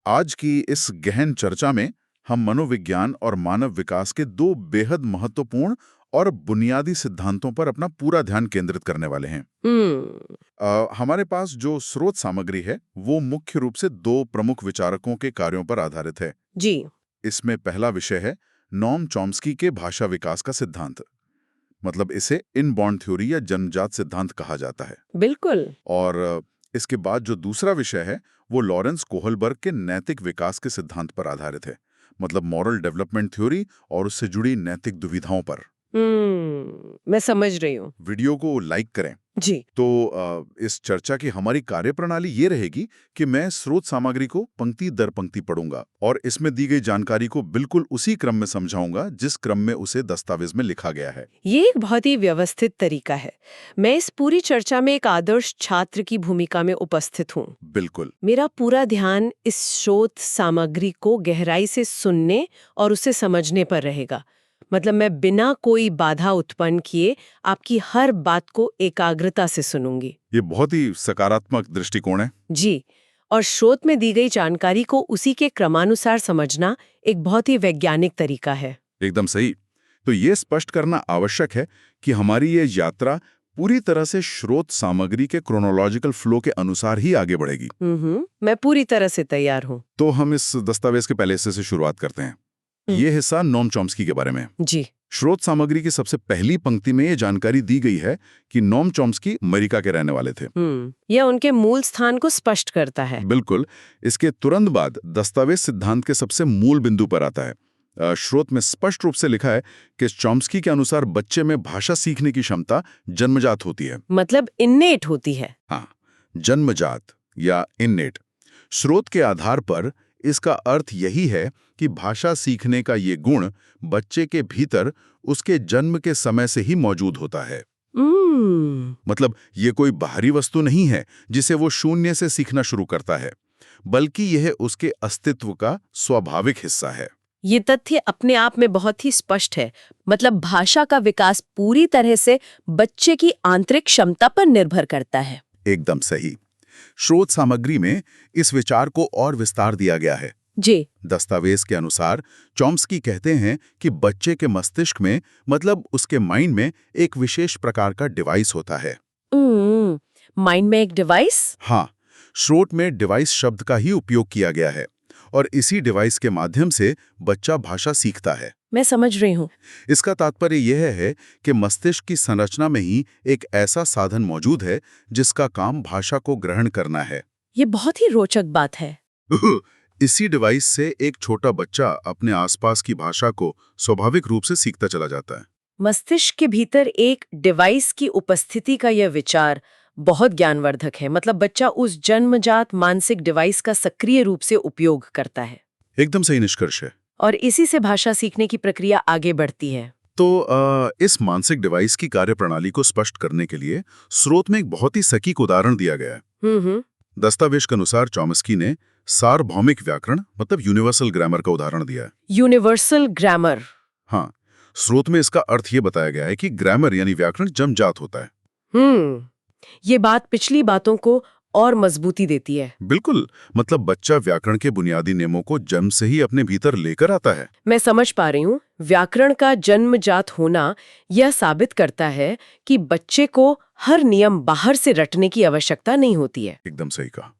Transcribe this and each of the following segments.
आज की इस गहन चर्चा में हम मनोविज्ञान और मानव विकास के दो बेहद महत्वपूर्ण और बुनियादी सिद्धांतों पर अपना पूरा ध्यान केंद्रित करने वाले हैं। हम्म। हमारे पास जो स्रोत सामग्री है वो मुख्य रूप से दो प्रमुख विचारकों के कार्यों पर आधारित है। जी। इसमें पहला विषय है नोम चॉम्स्की के भाषा विकास का सिद्धांत, मतलब इसे इनबॉर्न थ्योरी या जन्मजात सिद्धांत कहा जाता है। बिल्कुल। और इसके बाद जो दूसरा विषय है वो लॉरेंस कोहलबर्ग के नैतिक विकास के सिद्धांत पर आधारित है, मतलब मॉरल डेवलपमेंट थ्योरी और उससे जुड़ी नैतिक दुविधाओं पर। मैं समझ रही हूँ। वीडियो को लाइक करें। जी। तो इस चर्चा की हमारी कार्यप्रणाली ये रहेगी कि मैं स्रोत सामग्री को पंक्ति दर पंक्ति पढ़ूंगा और इसमें दी गई जानकारी को बिल्कुल उसी क्रम में समझाऊंगा जिस क्रम में उसे दस्तावेज में लिखा गया है। ये एक बहुत ही व्यवस्थित तरीका है। मैं इस पूरी चर्चा में एक आदर्श छात्र की भूमिका में उपस्थित हूँ। बिल्कुल। मेरा पूरा ध्यान इस स्रोत सामग्री को गहराई से सुनने और उसे समझने पर रहेगा। मतलब मैं बिना कोई बाधा उत्पन्न किए आपकी हर बात को एकाग्रता से सुनूंगी। ये बहुत ही सकारात्मक दृष्टिकोण है। जी। और स्रोत में दी गई जानकारी को उसी के क्रमानुसार समझना एक बहुत ही वैज्ञानिक तरीका है। एकदम सही। तो ये स्पष्ट करना आवश्यक है कि हमारी ये यात्रा पूरी तरह से स्रोत सामग्री के क्रोनोलॉजिकल फ्लो के अनुसार ही आगे बढ़ेगी। मैं पूरी तरह से तैयार हूँ। तो हम इस दस्तावेज के पहले हिस्से से शुरुआत करते हैं। ये हिस्सा नोम चॉम्स्की के बारे में। जी। स्रोत सामग्री की सबसे पहली पंक्ति में ये जानकारी दी गई है कि नोम चॉम्स्की अमेरिका के रहने वाले थे। यह उनके मूल स्थान को स्पष्ट करता है। बिल्कुल। इसके तुरंत बाद दस्तावेज सिद्धांत के सबसे मूल बिंदु पर आता है। स्रोत में स्पष्ट रूप से लिखा है कि चॉम्स्की के अनुसार बच्चे में भाषा सीखने की क्षमता जन्मजात होती है। मतलब इन्नेट होती है। हाँ, जन्मजात या इन्नेट। स्रोत के आधार पर इसका अर्थ यही है कि भाषा सीखने का ये गुण बच्चे के भीतर उसके जन्म के समय से ही मौजूद होता है। मतलब ये कोई बाहरी वस्तु नहीं है जिसे वो शून्य से सीखना शुरू करता है, बल्कि यह उसके अस्तित्व का स्वाभाविक हिस्सा है। ये तथ्य अपने आप में बहुत ही स्पष्ट है। मतलब भाषा का विकास पूरी तरह से बच्चे की आंतरिक क्षमता पर निर्भर करता है। एकदम सही। स्रोत सामग्री में इस विचार को और विस्तार दिया गया है। जी। दस्तावेज के अनुसार चॉम्स्की कहते हैं कि बच्चे के मस्तिष्क में, मतलब उसके माइंड में, एक विशेष प्रकार का डिवाइस होता है। माइंड में एक डिवाइस? हाँ, स्रोत में डिवाइस शब्द का ही उपयोग किया गया है और इसी डिवाइस के माध्यम से बच्चा भाषा सीखता है। मैं समझ रही हूँ। इसका तात्पर्य यह है कि मस्तिष्क की संरचना में ही एक ऐसा साधन मौजूद है जिसका काम भाषा को ग्रहण करना है। ये बहुत ही रोचक बात है। इसी डिवाइस से एक छोटा बच्चा अपने आसपास की भाषा को स्वाभाविक रूप से सीखता चला जाता है। मस्तिष्क के भीतर एक डिवाइस की उपस्थिति का यह विचार बहुत ज्ञानवर्धक है। मतलब बच्चा उस जन्मजात मानसिक डिवाइस का सक्रिय रूप से उपयोग करता है। एकदम सही निष्कर्ष है। और इसी से भाषा सीखने की प्रक्रिया आगे बढ़ती है। तो इस मानसिक डिवाइस की कार्यप्रणाली को स्पष्ट करने के लिए स्रोत में एक बहुत ही सटीक उदाहरण दिया गया है। दस्तावेज के अनुसार चॉम्स्की ने सार्वभौमिक व्याकरण, मतलब यूनिवर्सल ग्रामर का उदाहरण दिया है। Universal grammar? हाँ, स्रोत में इसका अर्थ ये बताया गया है कि ग्रामर यानी व्याकरण जन्मजात होता है। ये बात पिछली बातों को और मजबूती देती है। बिल्कुल। मतलब बच्चा व्याकरण के बुनियादी नियमों को जन्म से ही अपने भीतर लेकर आता है। मैं समझ पा रही हूँ। व्याकरण का जन्मजात होना यह साबित करता है कि बच्चे को हर नियम बाहर से रटने की आवश्यकता नहीं होती है। एकदम सही कहा।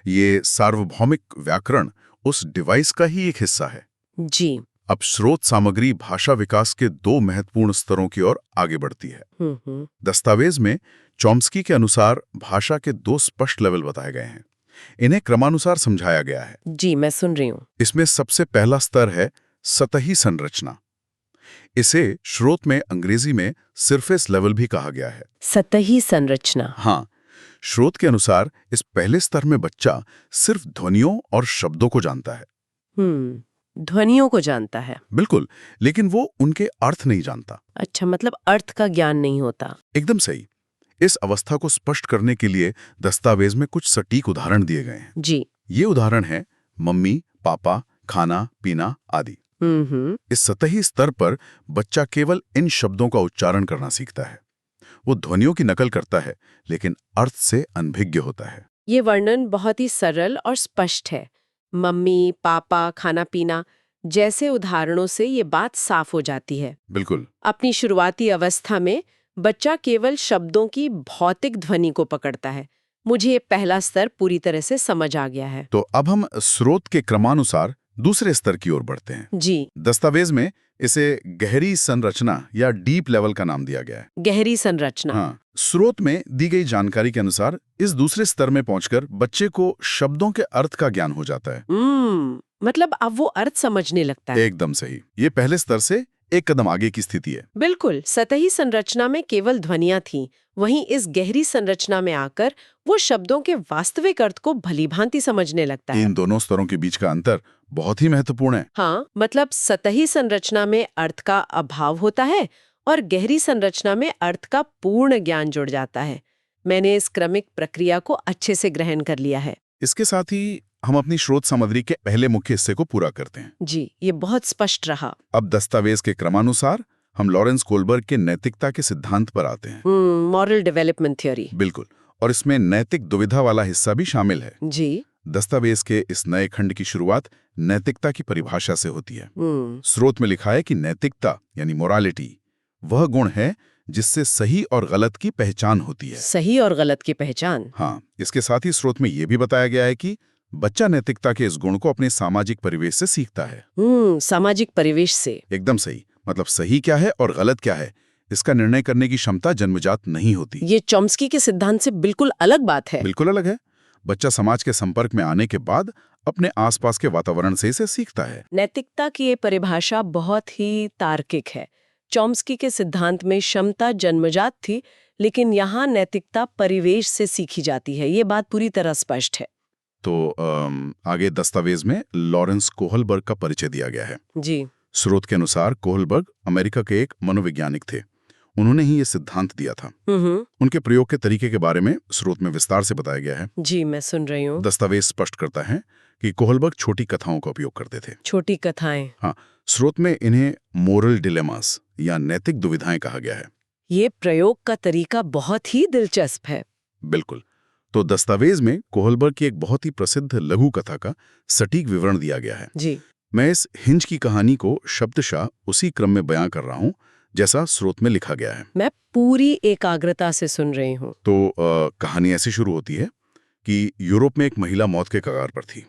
ये सार्वभौमिक व्याकरण उस डिवाइस का ही एक हिस्सा है। जी। अब स्रोत सामग्री भाषा विकास के दो महत्वपूर्ण स्तरों की ओर आगे बढ़ती है। दस्तावेज में चॉम्स्की के अनुसार भाषा के दो स्पष्ट लेवल बताए गए हैं। इन्हें क्रमानुसार समझाया गया है। जी, मैं सुन रही हूँ। इसमें सबसे पहला स्तर है सतही संरचना। इसे स्रोत में अंग्रेजी में सरफेस लेवल भी कहा गया है। सतही संरचना? हाँ, स्रोत के अनुसार इस पहले स्तर में बच्चा सिर्फ ध्वनियों और शब्दों को जानता है। ध्वनियों को जानता है? बिल्कुल, लेकिन वो उनके अर्थ नहीं जानता। अच्छा, मतलब अर्थ का ज्ञान नहीं होता। एकदम सही। इस अवस्था को स्पष्ट करने के लिए दस्तावेज में कुछ सटीक उदाहरण दिए गए हैं। जी। ये उदाहरण है मम्मी, पापा, खाना, पीना आदि। इस सतही स्तर पर बच्चा केवल इन शब्दों का उच्चारण करना सीखता है। वो ध्वनियों की नकल करता है, लेकिन अर्थ से अनभिज्ञ होता है। ये वर्णन बहुत ही सरल और स्पष्ट है। मम्मी, पापा, खाना पीना जैसे उदाहरणों से ये बात साफ हो जाती है। बिल्कुल। अपनी शुरुआती अवस्था में बच्चा केवल शब्दों की भौतिक ध्वनि को पकड़ता है। मुझे ये पहला स्तर पूरी तरह से समझ आ गया है। तो अब हम स्रोत के क्रमानुसार दूसरे स्तर की ओर बढ़ते हैं। जी, दस्तावेज में इसे गहरी संरचना या डीप लेवल का नाम दिया गया है। गहरी संरचना। हाँ, स्रोत में दी गई जानकारी के अनुसार इस दूसरे स्तर में पहुंचकर बच्चे को शब्दों के अर्थ का ज्ञान हो जाता है। मतलब अब वो अर्थ समझने लगता है। एकदम सही। ये पहले स्तर से एक कदम आगे की स्थिति है। बिल्कुल, सतही संरचना में केवल ध्वनियां थीं, वहीं इस गहरी संरचना में आकर वो शब्दों के वास्तविक अर्थ को भलीभांति समझने लगता है। इन दोनों स्तरों के बीच का अंतर बहुत ही महत्वपूर्ण है। हाँ, मतलब सतही संरचना में अर्थ का अभाव होता है और गहरी संरचना में अर्थ का पूर्ण ज्ञान जुड़ जाता है। मैंने इस क्रमिक प्रक्रिया को अच्छे से ग्रहण कर लिया है। इसके साथ ही हम अपनी स्रोत सामग्री के पहले मुख्य हिस्से को पूरा करते हैं। जी, ये बहुत स्पष्ट रहा। अब दस्तावेज के क्रमानुसार हम लॉरेंस कोलबर्ग के नैतिकता के सिद्धांत पर आते हैं। Moral development theory. बिल्कुल, और इसमें नैतिक दुविधा वाला हिस्सा भी शामिल है। जी। दस्तावेज के इस नए खंड की शुरुआत नैतिकता की परिभाषा से होती है। स्रोत में लिखा है कि नैतिकता यानी मोरालिटी वह गुण है जिससे सही और गलत की पहचान होती है। सही और गलत की पहचान। हाँ, इसके साथ ही स्रोत में यह भी बताया गया है कि बच्चा नैतिकता के इस गुण को अपने सामाजिक परिवेश से सीखता है। सामाजिक परिवेश से। एकदम सही। मतलब सही क्या है और गलत क्या है, इसका निर्णय करने की क्षमता जन्मजात नहीं होती। ये चॉम्स्की के सिद्धांत से बिल्कुल अलग बात है। बिल्कुल अलग है। बच्चा समाज के संपर्क में आने के बाद अपने आसपास के वातावरण से इसे सीखता है। नैतिकता की ये परिभाषा बहुत ही तार्किक है। चॉम्स्की के सिद्धांत में क्षमता जन्मजात थी, लेकिन यहाँ नैतिकता परिवेश से सीखी जाती है। ये बात पूरी तरह स्पष्ट है। तो आगे दस्तावेज में लॉरेंस कोहलबर्ग का परिचय दिया गया है। जी। स्रोत के अनुसार कोहलबर्ग अमेरिका के एक मनोवैज्ञानिक थे। उन्होंने ही ये सिद्धांत दिया था। उनके प्रयोग के तरीके के बारे में स्रोत में विस्तार से बताया गया है। जी, मैं सुन रही हूँ। दस्तावेज स्पष्ट करता है कि कोहलबर्ग छोटी कथाओं का उपयोग करते थे। छोटी कथाएं। हाँ, स्रोत में इन्हें मोरल डिलेमास या नैतिक दुविधाएं कहा गया है। ये प्रयोग का तरीका बहुत ही दिलचस्प है। बिल्कुल। तो दस्तावेज में कोहलबर्ग की एक बहुत ही प्रसिद्ध लघु कथा का सटीक विवरण दिया गया है। जी। मैं इस हिंज की कहानी को शब्दशः उसी क्रम में बयां कर रहा हूं जैसा स्रोत में लिखा गया है। मैं पूरी एकाग्रता से सुन रही हूँ। तो कहानी ऐसी शुरू होती है कि यूरोप में एक महिला मौत के कगार पर थी।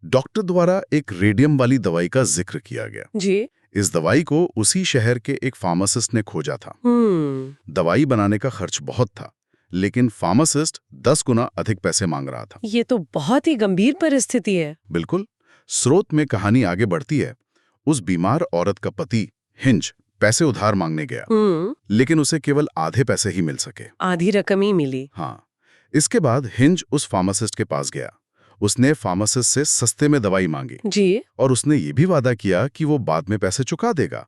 डॉक्टर द्वारा एक रेडियम वाली दवाई का जिक्र किया गया। जी। इस दवाई को उसी शहर के एक फार्मासिस्ट ने खोजा था। दवाई बनाने का खर्च बहुत था, लेकिन फार्मासिस्ट 10 गुना अधिक पैसे मांग रहा था। ये तो बहुत ही गंभीर परिस्थिति है। बिल्कुल। स्रोत में कहानी आगे बढ़ती है। उस बीमार औरत का पति हिंज पैसे उधार मांगने गया, लेकिन उसे केवल आधे पैसे ही मिल सके। आधी रकम ही मिली। हाँ। इसके बाद हिंज उस फार्मासिस्ट के पास गया। उसने फार्मासिस्ट से सस्ते में दवाई मांगी। जी। और उसने ये भी वादा किया कि वो बाद में पैसे चुका देगा।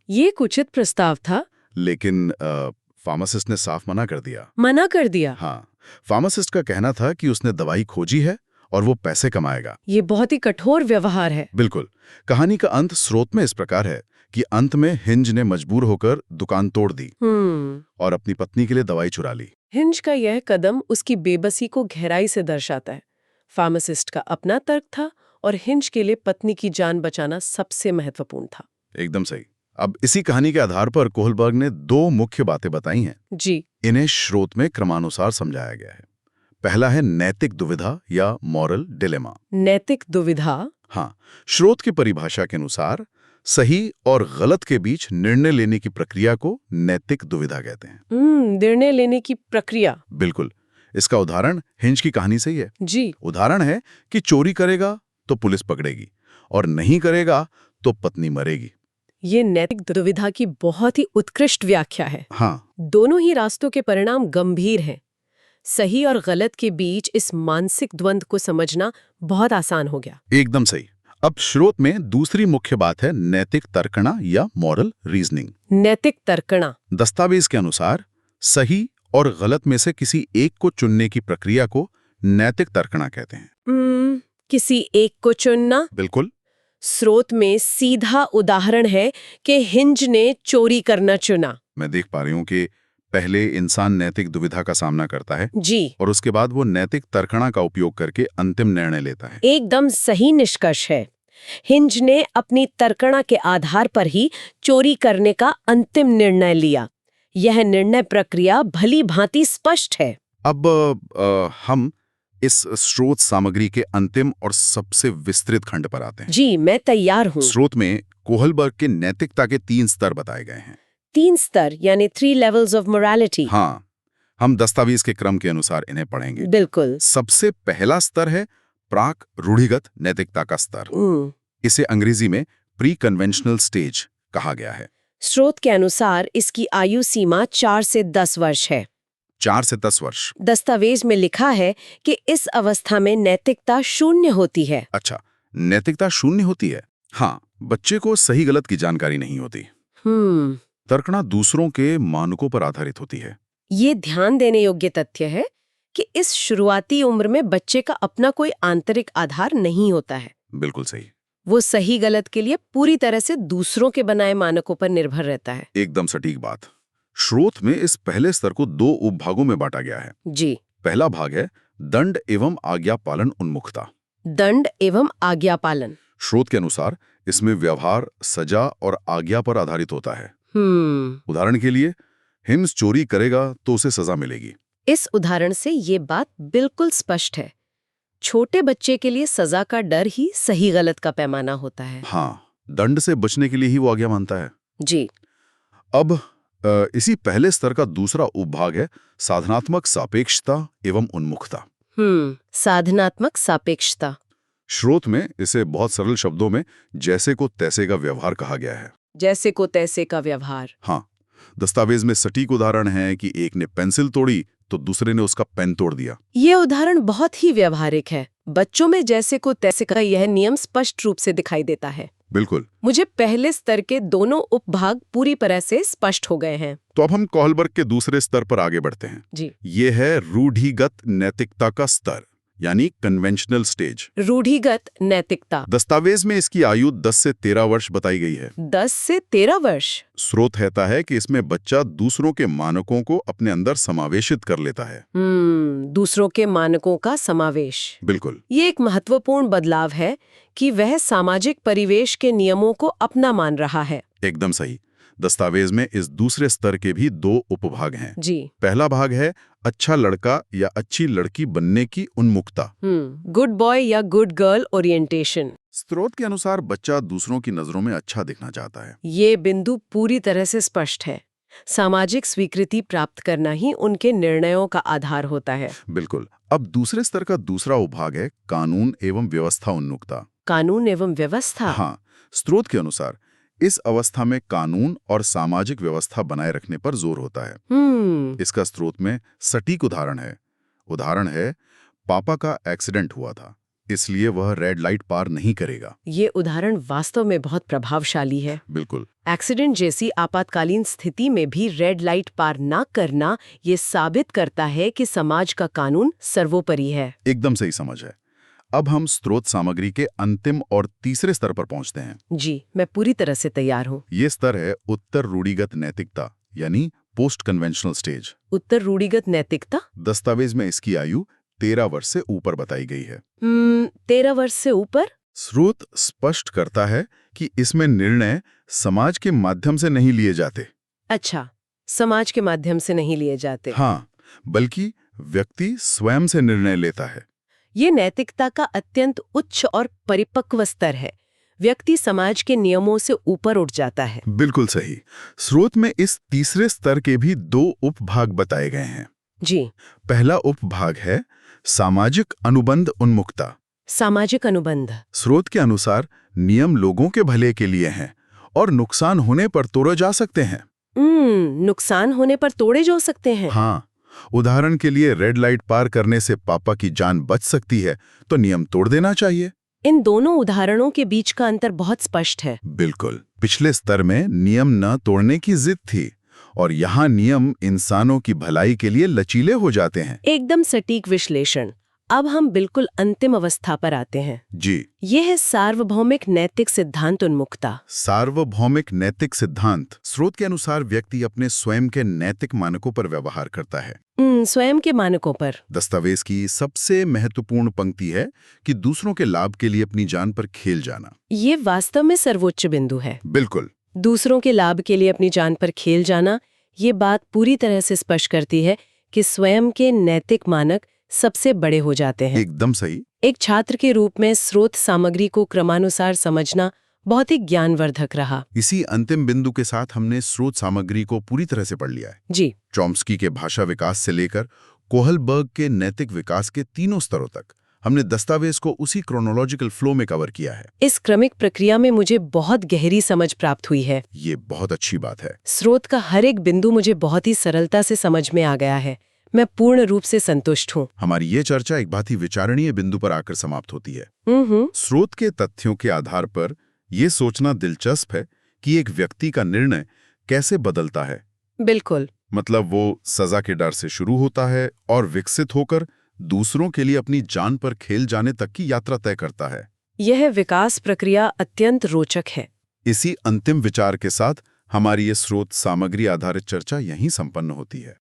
ये कुचित प्रस्ताव था। लेकिन फार्मासिस्ट ने साफ मना कर दिया। मना कर दिया? हाँ। फार्मासिस्ट का कहना था कि उसने दवाई खोजी है और वो पैसे कमाएगा। ये बहुत ही कठोर व्यवहार है। बिल्कुल। कहानी का अंत स्रोत में इस प्रकार है कि अंत में हिंज ने मजबूर होकर दुकान तोड़ दी और अपनी पत्नी के लिए दवाई चुरा ली। हिंज का यह कदम उसकी बेबसी को गहराई से दर्शाता है। फार्मासिस्ट का अपना तर्क था और हिंज के लिए पत्नी की जान बचाना सबसे महत्वपूर्ण था। एकदम सही। अब इसी कहानी के आधार पर कोहलबर्ग ने 2 मुख्य बातें बताई हैं। जी। इन्हें स्रोत में क्रमानुसार समझाया गया है। पहला है नैतिक दुविधा या मॉरल डिलेमा। नैतिक दुविधा? हाँ। स्रोत की परिभाषा के अनुसार सही और गलत के बीच निर्णय लेने की प्रक्रिया को नैतिक दुविधा कहते हैं। निर्णय लेने की प्रक्रिया। बिल्कुल। इसका उदाहरण हिंज की कहानी से ही है। जी। उदाहरण है कि चोरी करेगा तो पुलिस पकड़ेगी और नहीं करेगा तो पत्नी मरेगी। ये नैतिक दुविधा की बहुत ही उत्कृष्ट व्याख्या है। हाँ। दोनों ही रास्तों के परिणाम गंभीर हैं। सही और गलत के बीच इस मानसिक द्वंद्व को समझना बहुत आसान हो गया। एकदम सही। अब स्रोत में दूसरी मुख्य बात है नैतिक तर्कणा या मॉरल रीजनिंग। नैतिक तर्कणा। दस्तावेज के अनुसार सही और गलत में से किसी एक को चुनने की प्रक्रिया को नैतिक तर्कणा कहते हैं। किसी एक को चुनना? बिल्कुल। स्रोत में सीधा उदाहरण है कि हिंज ने चोरी करना चुना। मैं देख पा रही हूँ कि पहले इंसान नैतिक दुविधा का सामना करता है जी, और उसके बाद वो नैतिक तर्कणा का उपयोग करके अंतिम निर्णय लेता है। एकदम सही निष्कर्ष है। हिंज ने अपनी तर्कणा के आधार पर ही चोरी करने का अंतिम निर्णय लिया। यह निर्णय प्रक्रिया भली भांति स्पष्ट है। अब हम इस स्रोत सामग्री के अंतिम और सबसे विस्तृत खंड पर आते हैं। जी, मैं तैयार हूँ। स्रोत में कोहलबर्ग के नैतिकता के 3 स्तर बताए गए हैं। 3 स्तर यानी 3 लेवल्स ऑफ मोरालिटी। हाँ, हम दस्तावेज के क्रम के अनुसार इन्हें पढ़ेंगे। बिल्कुल। सबसे पहला स्तर है प्राक रूढ़िगत नैतिकता का स्तर। इसे अंग्रेजी में प्री कन्वेंशनल स्टेज कहा गया है। स्रोत के अनुसार इसकी आयु सीमा 4 से 10 वर्ष है। 4 से 10 वर्ष। दस्तावेज में लिखा है कि इस अवस्था में नैतिकता शून्य होती है। अच्छा, नैतिकता शून्य होती है। हाँ, बच्चे को सही गलत की जानकारी नहीं होती। तर्कणा दूसरों के मानकों पर आधारित होती है। ये ध्यान देने योग्य तथ्य है कि इस शुरुआती उम्र में बच्चे का अपना कोई आंतरिक आधार नहीं होता है। बिल्कुल सही। वो सही गलत के लिए पूरी तरह से दूसरों के बनाए मानकों पर निर्भर रहता है। एकदम सटीक बात। स्रोत में इस पहले स्तर को 2 उपभागों में बांटा गया है। जी। पहला भाग है दंड एवं आज्ञा पालन उन्मुखता। दंड एवं आज्ञा पालन। स्रोत के अनुसार इसमें व्यवहार सजा और आज्ञा पर आधारित होता है। उदाहरण के लिए, हिम्स चोरी करेगा तो उसे सजा मिलेगी। इस उदाहरण से ये बात बिल्कुल स्पष्ट है। छोटे बच्चे के लिए सजा का डर ही सही गलत का पैमाना होता है। हाँ, दंड से बचने के लिए ही वो आज्ञा मानता है। जी। अब इसी पहले स्तर का दूसरा उपभाग है साधनात्मक सापेक्षता एवं उन्मुखता। साधनात्मक सापेक्षता। स्रोत में इसे बहुत सरल शब्दों में जैसे को तैसे का व्यवहार कहा गया है। जैसे को तैसे का व्यवहार। हाँ, दस्तावेज में सटीक उदाहरण है कि एक ने पेंसिल तोड़ी तो दूसरे ने उसका पेन तोड़ दिया। ये उदाहरण बहुत ही व्यवहारिक है। बच्चों में जैसे को तैसे का यह नियम स्पष्ट रूप से दिखाई देता है। बिल्कुल। मुझे पहले स्तर के दोनों उपभाग पूरी तरह से स्पष्ट हो गए हैं। तो अब हम कोहलबर्ग के दूसरे स्तर पर आगे बढ़ते हैं। जी। ये है रूढ़िगत नैतिकता का स्तर, यानी कन्वेंशनल स्टेज। रूढ़िगत नैतिकता। दस्तावेज में इसकी आयु 10 से 13 वर्ष बताई गई है। 10 से 13 वर्ष। स्रोत कहता है कि इसमें बच्चा दूसरों के मानकों को अपने अंदर समावेशित कर लेता है। दूसरों के मानकों का समावेश। बिल्कुल। ये एक महत्वपूर्ण बदलाव है कि वह सामाजिक परिवेश के नियमों को अपना मान रहा है। एकदम सही। दस्तावेज में इस दूसरे स्तर के भी 2 उपभाग हैं। जी। पहला भाग है अच्छा लड़का या अच्छी लड़की बनने की उन्मुखता। गुड बॉय या गुड गर्ल ओरिएंटेशन। स्रोत के अनुसार बच्चा दूसरों की नजरों में अच्छा दिखना चाहता है। ये बिंदु पूरी तरह से स्पष्ट है। सामाजिक स्वीकृति प्राप्त करना ही उनके निर्णयों का आधार होता है। बिल्कुल। अब दूसरे स्तर का दूसरा उपभाग है कानून एवं व्यवस्था उन्मुखता। कानून एवं व्यवस्था। हाँ, स्रोत के अनुसार इस अवस्था में कानून और सामाजिक व्यवस्था बनाए रखने पर जोर होता है। इसका स्रोत में सटीक उदाहरण है पापा का एक्सीडेंट हुआ था, इसलिए वह रेड लाइट पार नहीं करेगा। ये उदाहरण वास्तव में बहुत प्रभावशाली है। बिल्कुल। एक्सीडेंट जैसी आपातकालीन स्थिति में भी रेड लाइट पार न करना ये साबित करता है कि समाज का कानून सर्वोपरि है। एकदम सही समझ है। अब हम स्रोत सामग्री के अंतिम और तीसरे स्तर पर पहुंचते हैं। जी, मैं पूरी तरह से तैयार हूँ। ये स्तर है उत्तर रूढ़िगत नैतिकता, यानी पोस्ट कन्वेंशनल स्टेज। उत्तर रूढ़िगत नैतिकता। दस्तावेज में इसकी आयु 13 वर्ष से ऊपर बताई गई है। 13 वर्ष से ऊपर। स्रोत स्पष्ट करता है कि इसमें निर्णय समाज के माध्यम से नहीं लिए जाते। अच्छा, समाज के माध्यम से नहीं लिए जाते। हाँ, बल्कि व्यक्ति स्वयं से निर्णय लेता है। ये नैतिकता का अत्यंत उच्च और परिपक्व स्तर है। व्यक्ति समाज के नियमों से ऊपर उठ जाता है। बिल्कुल सही। स्रोत में इस तीसरे स्तर के भी 2 उपभाग बताए गए हैं। जी। पहला उपभाग है सामाजिक अनुबंध उन्मुखता। सामाजिक अनुबंध। स्रोत के अनुसार नियम लोगों के भले के लिए हैं और नुकसान होने पर तोड़े जा सकते हैं। नुकसान होने पर तोड़े जा सकते हैं। हाँ, उदाहरण के लिए रेड लाइट पार करने से पापा की जान बच सकती है तो नियम तोड़ देना चाहिए। इन दोनों उदाहरणों के बीच का अंतर बहुत स्पष्ट है। बिल्कुल। पिछले स्तर में नियम न तोड़ने की जिद थी और यहाँ नियम इंसानों की भलाई के लिए लचीले हो जाते हैं। एकदम सटीक विश्लेषण। अब हम बिल्कुल अंतिम अवस्था पर आते हैं। जी। ये है सार्वभौमिक नैतिक सिद्धांत उन्मुखता। सार्वभौमिक नैतिक सिद्धांत। स्रोत के अनुसार व्यक्ति अपने स्वयं के नैतिक मानकों पर व्यवहार करता है। स्वयं के मानकों पर। दस्तावेज की सबसे महत्वपूर्ण पंक्ति है कि दूसरों के लाभ के लिए अपनी जान पर खेल जाना। ये वास्तव में सर्वोच्च बिंदु है। बिल्कुल। दूसरों के लाभ के लिए अपनी जान पर खेल जाना, ये बात पूरी तरह से स्पष्ट करती है कि स्वयं के नैतिक मानक सबसे बड़े हो जाते हैं। एकदम सही। एक छात्र के रूप में स्रोत सामग्री को क्रमानुसार समझना बहुत ही ज्ञानवर्धक रहा। इसी अंतिम बिंदु के साथ हमने स्रोत सामग्री को पूरी तरह से पढ़ लिया है। जी। चॉम्स्की के भाषा विकास से लेकर कोहलबर्ग के नैतिक विकास के तीनों स्तरों तक हमने दस्तावेज को उसी क्रोनोलॉजिकल फ्लो में कवर किया है। इस क्रमिक प्रक्रिया में मुझे बहुत गहरी समझ प्राप्त हुई है। ये बहुत अच्छी बात है। स्रोत का हर एक बिंदु मुझे बहुत ही सरलता से समझ में आ गया है। मैं पूर्ण रूप से संतुष्ट हूँ। हमारी ये चर्चा एक बहुत ही विचारणीय बिंदु पर आकर समाप्त होती है। स्रोत के तथ्यों के आधार पर यह सोचना दिलचस्प है कि एक व्यक्ति का निर्णय कैसे बदलता है। बिल्कुल। मतलब वो सजा के डर से शुरू होता है और विकसित होकर दूसरों के लिए अपनी जान पर खेल जाने तक की यात्रा तय करता है। यह विकास प्रक्रिया अत्यंत रोचक है। इसी अंतिम विचार के साथ हमारी ये स्रोत सामग्री आधारित चर्चा यहीं संपन्न होती है।